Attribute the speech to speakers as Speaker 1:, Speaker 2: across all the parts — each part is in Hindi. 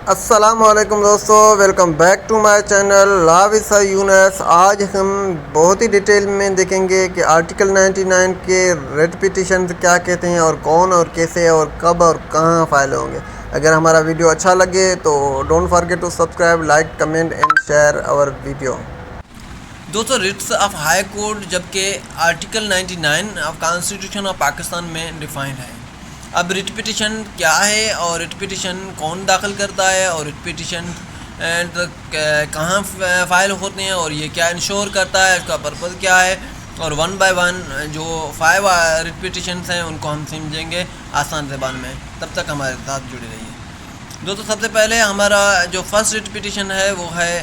Speaker 1: अस्सलामुअलैकुम दोस्तों, welcome back to my channel law with Yunus. आज हम बहुत ही डिटेल में देखेंगे कि आर्टिकल 99 के रेट पिटिशन क्या कहते हैं और कौन और कैसे और कब और कहां फाइल होंगे। अगर हमारा वीडियो अच्छा लगे तो don't forget to subscribe, like, comment and share our video.
Speaker 2: दोस्तों, रिट्स ऑफ हाई कोर्ट जबकि article 99 of constitution of Pakistan में डिफाइन है। अब रिट पिटिशन क्या है और रिट पिटिशन कौन दाखिल करता है और रिट पिटिशन कहाँ फाइल होते हैं और ये क्या इंश्योर करता है, इसका पर्पज़ क्या है, और वन बाय वन जो 5 रिट पिटिशन्स हैं उनको हम समझेंगे आसान ज़बान में। तब तक हमारे साथ जुड़े रहिए। दोस्तों, सबसे पहले हमारा जो फर्स्ट रिट पिटिशन है वो है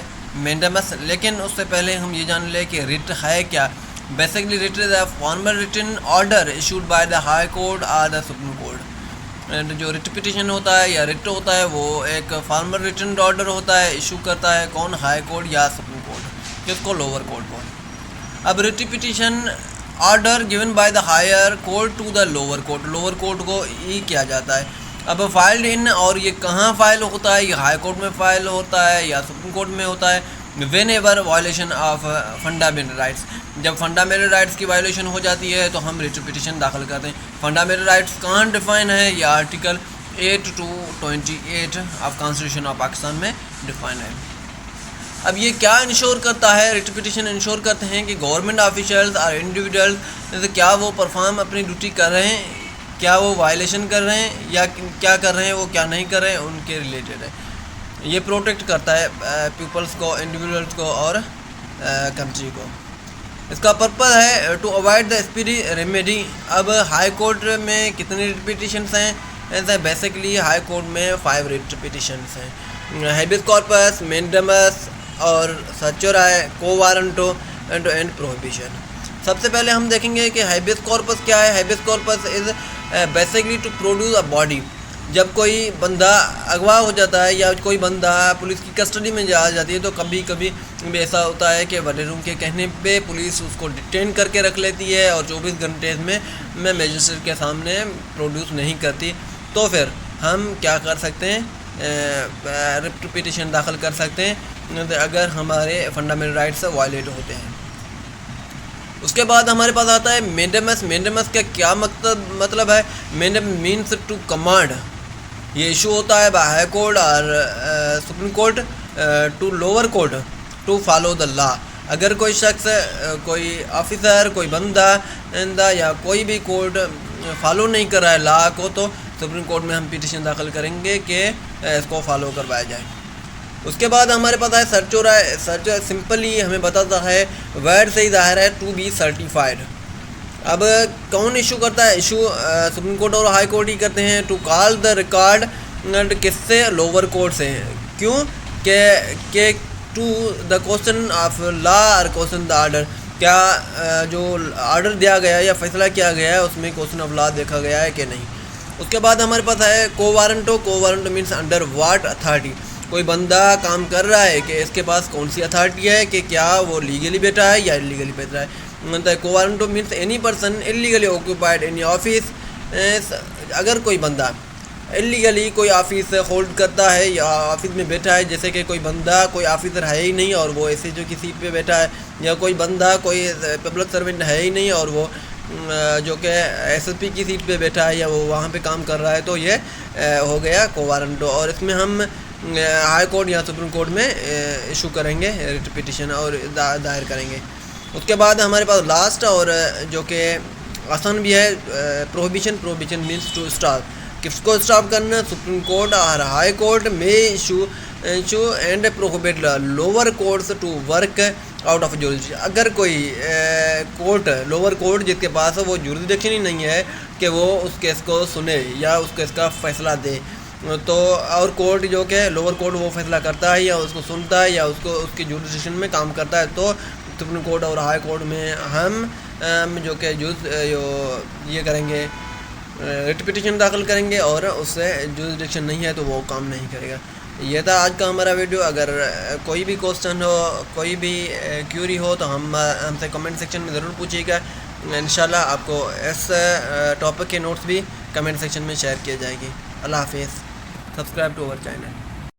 Speaker 2: मेंडेमस। लेकिन उससे पहले हम ये जान लें कि रिट है क्या। Basically writ is a formal written order issued by the high court और द सुप्रीम कोर्ट। जो रिट पिटिशन होता है या रिट होता है वो एक फॉर्मल रिटन ऑर्डर होता है, इशू करता है कौन, हाई कोर्ट या सुप्रीम कोर्ट, किसको, लोअर कोर्ट को। अब writ petition order given by the higher court to the lower court, lower court को ई किया जाता है। अब फाइल्ड इन, और ये कहाँ फाइल होता है, ये हाई कोर्ट में फाइल होता है या सुप्रीम कोर्ट में होता है। When ever violation of fundamental rights, जब फंडामेंटल राइट्स की वायलेशन हो जाती है तो हम रिट पिटिशन दाखिल करते हैं। फंडामेंटल राइट्स कहाँ डिफाइन है, या article 8 to 28 of constitution of Pakistan में डिफाइन है। अब ये क्या इंश्योर करता है, रिट पिटिशन इंश्योर करते हैं कि गवर्नमेंट ऑफिशियल्स और इंडिविजुअल्स क्या वो परफॉर्म अपनी ड्यूटी कर रहे हैं, क्या वो वायलेशन कर रहे हैं या क्या कर रहे हैं, वो क्या नहीं कर रहे हैं, उनके रिलेटेड है। ये प्रोटेक्ट करता है पीपल्स को, इंडिविजुअल्स को और कंट्री को। इसका पर्पज़ है to avoid the speedy remedy. अब हाई कोर्ट में कितने रिट पिटिशन्स हैं, ऐसा बेसिकली हाई कोर्ट में 5 रिट पिटिशन्स हैं। हेबियस कॉर्पस, मेंडेमस और सर्चोराय, को वारंटो एंड प्रोहिबिशन। सबसे पहले हम देखेंगे कि हेबियस कॉर्पस क्या है। Habeas corpus is basically to produce a body. जब कोई बंदा अगवा हो जाता है या कोई बंदा पुलिस की कस्टडी में जा जाती है तो कभी कभी ऐसा होता है कि वडेरूम के कहने पे पुलिस उसको डिटेन करके रख लेती है और 24 घंटे में मजिस्ट्रेट के सामने प्रोड्यूस नहीं करती। तो फिर हम क्या कर सकते हैं, रिट पिटिशन दाखिल कर सकते हैं अगर हमारे फंडामेंटल राइट्स वायलेट होते हैं। उसके बाद हमारे पास आता है मेंडेमस। मेंडेमस का क्या मतलब है। Mandamus means to command. ये इशू होता है बाय हाई कोर्ट और supreme court to lower court to follow the law. अगर कोई शख्स, कोई ऑफिसर, कोई बंदा या कोई भी कोर्ट फॉलो नहीं कर रहा है लॉ को, तो सुप्रीम कोर्ट में हम पिटिशन दाखिल करेंगे कि इसको फॉलो करवाया जाए। उसके बाद हमारे पास है सर्च हो रहा है। सर्च सिंपली हमें बताता है, वर्ड से ही जाहिर है, टू बी सर्टिफाइड। अब कौन इशू करता है, इशू सुप्रीम कोर्ट और हाई कोर्ट ही करते हैं। टू कॉल द रिकॉर्ड किससे, लोअर कोर्ट से। क्यों के to the question of law और क्वेश्चन द ऑर्डर, क्या जो ऑर्डर दिया गया या फैसला किया गया है उसमें क्वेश्चन ऑफ लॉ देखा गया है कि नहीं। उसके बाद हमारे पास है quo warranto. Quo warranto means under what authority. कोई बंदा काम कर रहा है कि इसके पास कौन सी अथॉरिटी है, कि क्या वो लीगली बैठा है या इलीगली बैठा है। मतलब को warranto means any person illegally occupied in office. अगर कोई बंदा इलीगली कोई ऑफिस होल्ड करता है या ऑफिस में बैठा है, जैसे कि कोई बंदा कोई ऑफिसर है ही नहीं और वो ऐसे जो की सीट पे बैठा है, या कोई बंदा कोई पब्लिक सर्वेंट है ही नहीं और वो जो कि एसएसपी की सीट पे बैठा है या वो वहाँ पे काम कर रहा है, तो ये हो गया को वारंटो। और इसमें हम हाई कोर्ट या सुप्रीम कोर्ट में इशू करेंगे रिट पिटिशन और दायर करेंगे। उसके बाद हमारे पास लास्ट और जो कि आसान भी है, prohibition. Prohibition means to stop. किसको स्टॉप करना, सुप्रीम कोर्ट और हाई कोर्ट में issue and prohibit lower courts to work out of jurisdiction. अगर कोई कोर्ट, लोअर कोर्ट जिसके पास वो जुरिडिक्शन ही नहीं है कि वो उस केस को सुने या उस केस का फैसला दे, तो और कोर्ट जो कि लोअर कोर्ट वो फैसला करता है या उसको सुनता है या उसको उसकी जुरिडिक्शन में काम करता है, तो सुप्रीम कोर्ट और हाई कोर्ट में हम जो कि ये करेंगे, रिट पिटिशन दाखिल करेंगे और उससे जुरिडिक्शन नहीं है तो वो काम नहीं करेगा। ये था आज का हमारा वीडियो। अगर कोई भी क्वेश्चन हो, कोई भी क्यूरी हो तो हमसे कमेंट सेक्शन में ज़रूर पूछिएगा। इंशाल्लाह आपको इस टॉपिक के नोट्स भी कमेंट सेक्शन में शेयर किए जाएंगे। अल्लाह हाफिज़। Subscribe to our channel.